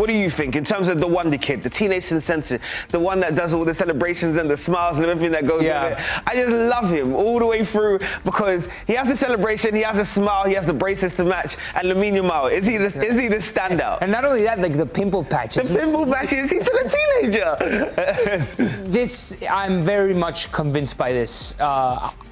What do you think in terms of the wonder kid, the teenage sensation, the one that does all the celebrations and the smiles and everything that goes with it? I just love him all the way through because he has the celebration, he has a smile, he has the braces to match. And Lamine Yamal, is he the standout? And not only that, like the pimple patches. The pimple patches, he's still a teenager. I'm very much convinced by this.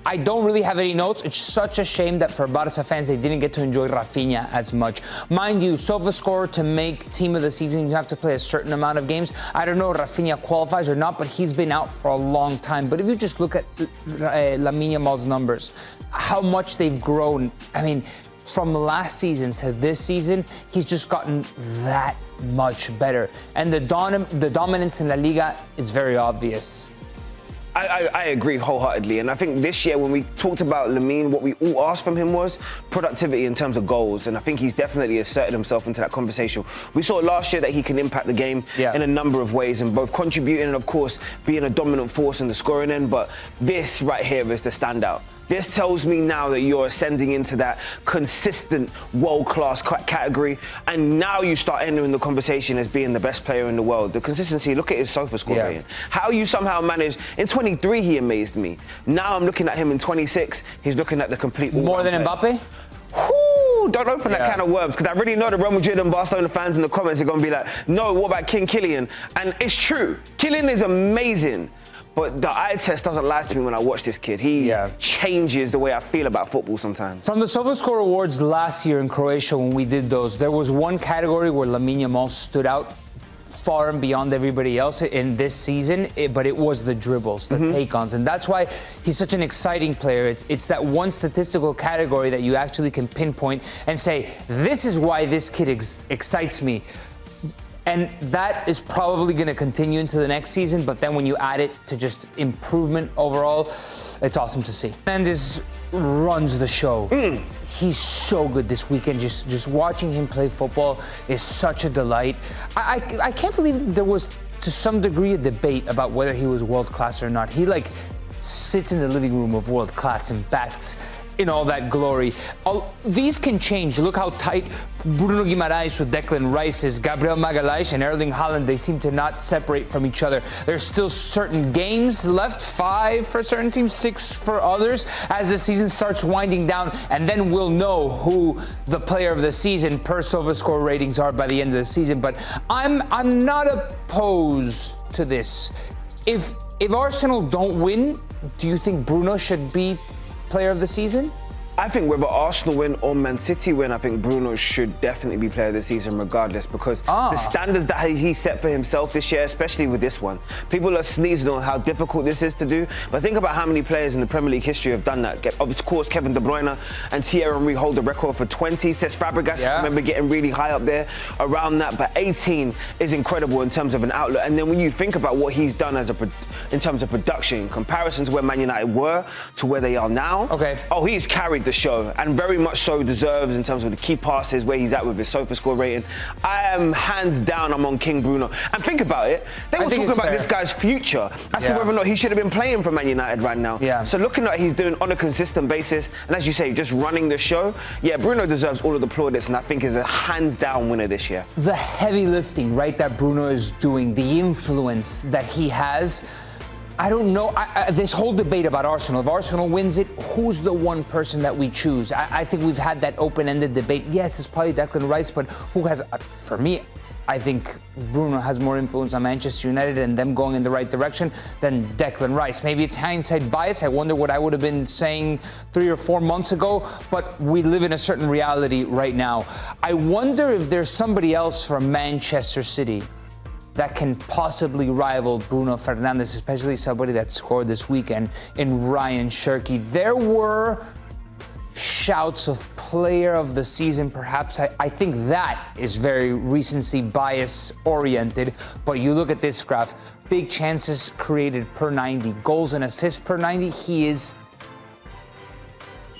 I don't really have any notes. It's such a shame that for Barca fans, they didn't get to enjoy Rafinha as much. Mind you, SofaScore, to make team of the season, you have to play a certain amount of games. I don't know if Rafinha qualifies or not, but he's been out for a long time. But if you just look at Lamine Yamal's numbers, how much they've grown. I mean, from last season to this season, he's just gotten that much better. And the dominance in La Liga is very obvious. I agree wholeheartedly, and I think this year when we talked about Lamine, what we all asked from him was productivity in terms of goals, and I think he's definitely asserted himself into that conversation. We saw last year that he can impact the game in a number of ways, and both contributing and of course being a dominant force in the scoring end, but this right here is the standout. This tells me now that you're ascending into that consistent world-class category, and now you start entering the conversation as being the best player in the world. The consistency, look at his SofaScore rating. How you somehow managed, in 23 he amazed me. Now I'm looking at him in 26, he's looking at the complete more than Mbappe? Whoo, don't open that can of worms, because I really know the Real Madrid and Barcelona fans in the comments are going to be like, no, what about King Kylian? And it's true, Kylian is amazing. But the eye test doesn't lie to me when I watch this kid. He changes the way I feel about football sometimes. From the SofaScore Awards last year in Croatia when we did those, there was one category where Lamine Yamal stood out far and beyond everybody else in this season, but it was the dribbles, the take-ons. And that's why he's such an exciting player. It's that one statistical category that you actually can pinpoint and say, this is why this kid excites me. And that is probably going to continue into the next season, but then when you add it to just improvement overall, it's awesome to see. Fernandes runs the show. He's so good this weekend. Just watching him play football is such a delight. I can't believe there was, to some degree, a debate about whether he was world-class or not. He, like, sits in the living room of world-class and basks in all that glory. These can change. Look how tight Bruno Guimaraes with Declan Rice is. Gabriel Magalhaes and Erling Haaland, they seem to not separate from each other. There's still certain games left, 5 for certain teams, 6 for others, as the season starts winding down, and then we'll know who the player of the season per SofaScore ratings are by the end of the season. But I'm not opposed to this. If Arsenal don't win, do you think Bruno should be player of the season? I think whether Arsenal win or Man City win, I think Bruno should definitely be player of the season regardless, because the standards that he set for himself this year, especially with this one, people are sneezing on how difficult this is to do, but think about how many players in the Premier League history have done that. Of course, Kevin De Bruyne and Thierry Henry hold the record for 20. Cesc Fabregas, I remember getting really high up there around that, but 18 is incredible in terms of an outlet. And then when you think about what he's done in terms of production, comparisons to where Man United were to where they are now, he's carried the show, and very much so deserves in terms of the key passes, where he's at with his SofaScore rating. I am hands down among King Bruno. And think about it, they were talking about this guy's future as to whether or not he should have been playing for Man United right now. So looking at what he's doing on a consistent basis, and as you say, just running the show, Bruno deserves all of the plaudits, and I think is a hands down winner this year. The heavy lifting, right, that Bruno is doing, the influence that he has, I don't know, this whole debate about Arsenal, if Arsenal wins it, who's the one person that we choose? I think we've had that open-ended debate. Yes, it's probably Declan Rice, but who has, for me, I think Bruno has more influence on Manchester United and them going in the right direction than Declan Rice. Maybe it's hindsight bias. I wonder what I would have been saying 3 or 4 months ago, but we live in a certain reality right now. I wonder if there's somebody else from Manchester City that can possibly rival Bruno Fernandes, especially somebody that scored this weekend in Ryan Cherki. There were shouts of player of the season, perhaps. I think that is very recency bias oriented, but you look at this graph, big chances created per 90, goals and assists per 90, he is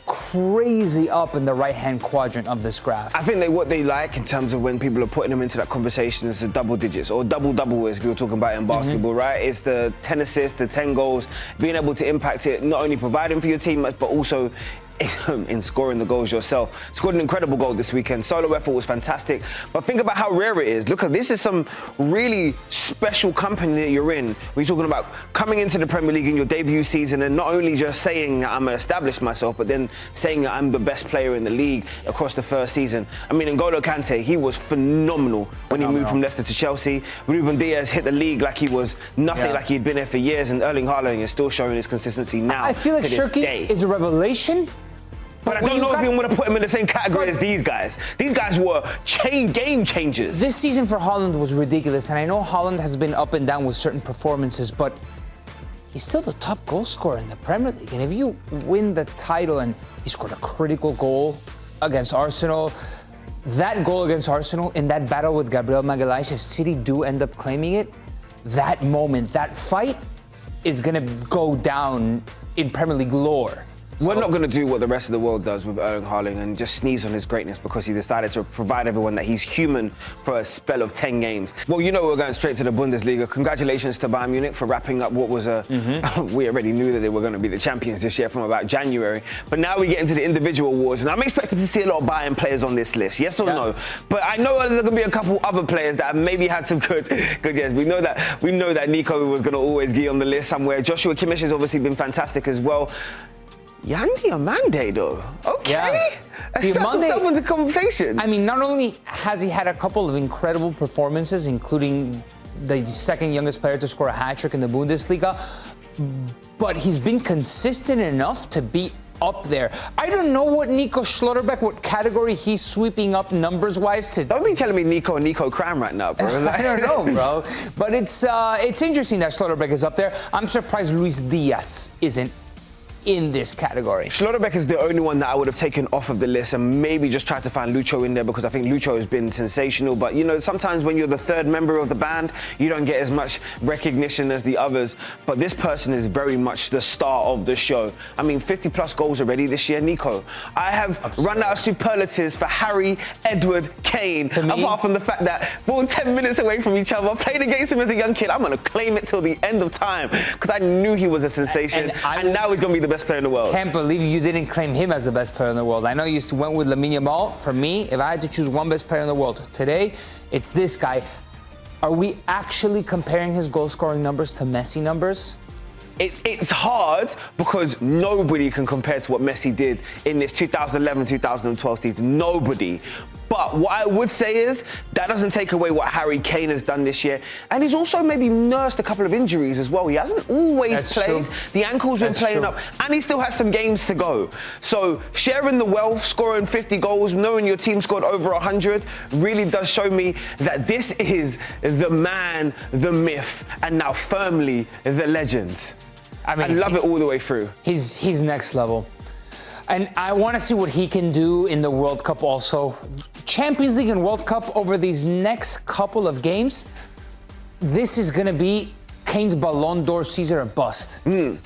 crazy up in the right-hand quadrant of this graph. I think what they like in terms of when people are putting them into that conversation is the double digits, or double-double as we were talking about in basketball, right? It's the 10 assists, the 10 goals, being able to impact it, not only providing for your team, but also in scoring the goals yourself. Scored an incredible goal this weekend. Solo effort was fantastic. But think about how rare it is. Look, this is some really special company that you're in. We're talking about coming into the Premier League in your debut season and not only just saying that I'm going to establish myself, but then saying that I'm the best player in the league across the first season. I mean, N'Golo Kante, he was phenomenal when he moved from Leicester to Chelsea. Ruben Diaz hit the league like he was nothing, like he'd been there for years, and Erling Haaland is still showing his consistency now. I feel like Shirky is a revelation. But I don't know if you want to put him in the same category as these guys. These guys were game changers. This season for Haaland was ridiculous, and I know Haaland has been up and down with certain performances, but he's still the top goal scorer in the Premier League. And if you win the title, and he scored a critical goal against Arsenal, that goal against Arsenal in that battle with Gabriel Magalhaes, if City do end up claiming it, that moment, that fight is going to go down in Premier League lore. We're not going to do what the rest of the world does with Erling Haaland and just sneeze on his greatness because he decided to provide everyone that he's human for a spell of 10 games. Well, you know we're going straight to the Bundesliga. Congratulations to Bayern Munich for wrapping up what was a... We already knew that they were going to be the champions this year from about January. But now we get into the individual awards, and I'm expected to see a lot of Bayern players on this list, yes or no? But I know there's going to be a couple other players that have maybe had some good years. We know that Nico was going to always be on the list somewhere. Joshua Kimmich has obviously been fantastic as well. Yandy Amande, though. Okay. Yeah. Stuff himself into conversation. I mean, not only has he had a couple of incredible performances, including the second youngest player to score a hat-trick in the Bundesliga, but he's been consistent enough to be up there. I don't know what Nico Schlotterbeck, what category he's sweeping up numbers-wise to... Don't be telling me Nico Cram right now, bro. I don't know, bro. But it's interesting that Schlotterbeck is up there. I'm surprised Luis Diaz isn't in this category. Schlotterbeck is the only one that I would have taken off of the list and maybe just tried to find Lucho in there because I think Lucho has been sensational. But, you know, sometimes when you're the third member of the band, you don't get as much recognition as the others. But this person is very much the star of the show. I mean, 50-plus goals already this year, Nico. I have run out of superlatives for Harry, Edward, Kane, apart from the fact that we're 10 minutes away from each other. Played against him as a young kid. I'm going to claim it till the end of time because I knew he was a sensation. And now he's going to be the best player in the world. Can't believe you didn't claim him as the best player in the world. I know you went with Lamine Yamal. For me, if I had to choose one best player in the world today, it's this guy. Are we actually comparing his goal-scoring numbers to Messi numbers? It's hard because nobody can compare to what Messi did in this 2011-2012 season. Nobody. But what I would say is that doesn't take away what Harry Kane has done this year. And he's also maybe nursed a couple of injuries as well. He hasn't always played. True. The ankle's been playing up. And he still has some games to go. So sharing the wealth, scoring 50 goals, knowing your team scored over 100, really does show me that this is the man, the myth, and now firmly the legend. I mean, I love it all the way through. He's next level. And I want to see what he can do in the World Cup also. Champions League and World Cup over these next couple of games, this is going to be Kane's Ballon d'Or Caesar or bust. You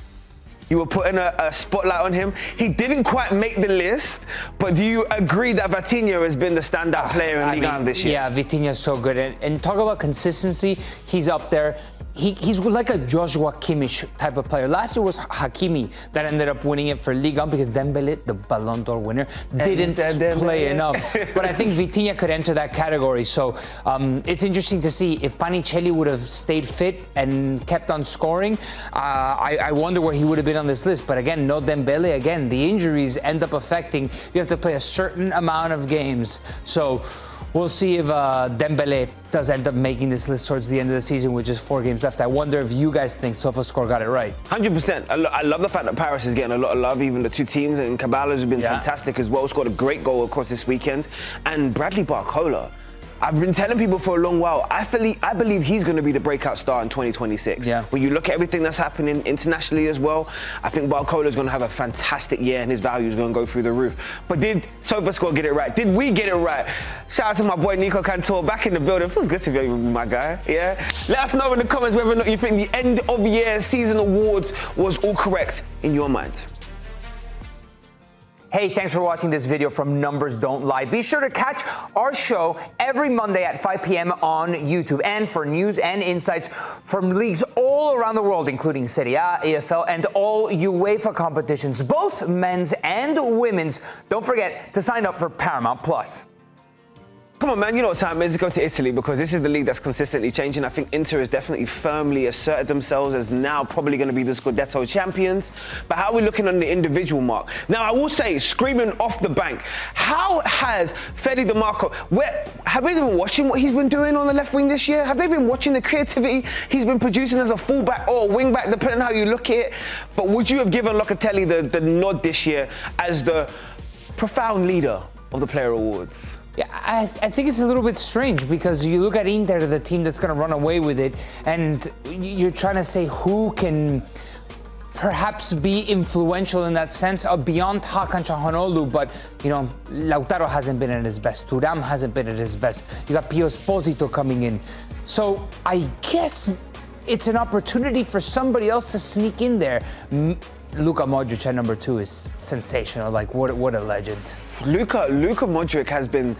were putting a spotlight on him. He didn't quite make the list, but do you agree that Vitinha has been the standout player in Liga this year? Yeah, Vitinha's so good. And talk about consistency, he's up there. He's like a Joshua Kimmich type of player. Last year was Hakimi that ended up winning it for Liga because Dembele, the Ballon d'Or winner, didn't play enough. But I think Vitinha could enter that category. So it's interesting to see if Panicelli would have stayed fit and kept on scoring. I wonder where he would have been on this list. But again, no Dembele. Again, the injuries end up affecting. You have to play a certain amount of games. So we'll see if Dembele does end up making this list towards the end of the season with just 4 games left. I wonder if you guys think SofaScore got it right. 100%. I love the fact that Paris is getting a lot of love. Even the two teams, and Cabales has been fantastic as well. Scored a great goal, of course, this weekend. And Bradley Barcola, I've been telling people for a long while, I believe he's going to be the breakout star in 2026. Yeah. When you look at everything that's happening internationally as well, I think Barcola is going to have a fantastic year and his value is going to go through the roof. But did SofaScore get it right? Did we get it right? Shout out to my boy Nico Cantor back in the building. Feels good to be with you, my guy. Yeah. Let us know in the comments whether or not you think the end of year season awards was all correct in your mind. Hey, thanks for watching this video from Numbers Don't Lie. Be sure to catch our show every Monday at 5 p.m. on YouTube. And for news and insights from leagues all around the world, including Serie A, EFL, and all UEFA competitions, both men's and women's, don't forget to sign up for Paramount Plus. Come on, man, you know what time it is. Go to Italy because this is the league that's consistently changing. I think Inter has definitely firmly asserted themselves as now probably going to be the Scudetto champions. But how are we looking on the individual mark? Now, I will say, screaming off the bank, how has Fede Di Marco, have they been watching what he's been doing on the left wing this year? Have they been watching the creativity he's been producing as a fullback or a wing back, depending on how you look at it? But would you have given Locatelli the nod this year as the profound leader of the Player Awards? Yeah, I think it's a little bit strange because you look at Inter, the team that's going to run away with it, and you're trying to say who can perhaps be influential in that sense beyond Hakan Çalhanoğlu, but you know, Lautaro hasn't been at his best, Thuram hasn't been at his best, you got Pio Esposito coming in, so I guess it's an opportunity for somebody else to sneak in there. Luka Modric at number 2 is sensational. Like, what a legend. Luka Modric has been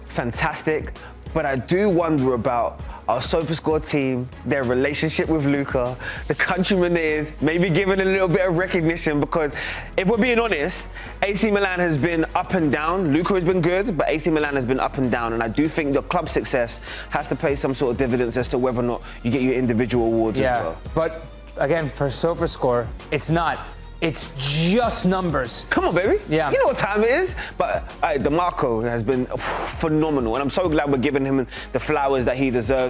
fantastic, but I do wonder about our SofaScore team, their relationship with Luka, the countryman it is, maybe giving a little bit of recognition, because if we're being honest, AC Milan has been up and down. Luka has been good, but AC Milan has been up and down, and I do think the club success has to pay some sort of dividends as to whether or not you get your individual awards as well. But again, for SofaScore, it's not. It's just numbers. Come on, baby. Yeah. You know what time it is. But Di Marco has been phenomenal, and I'm so glad we're giving him the flowers that he deserves.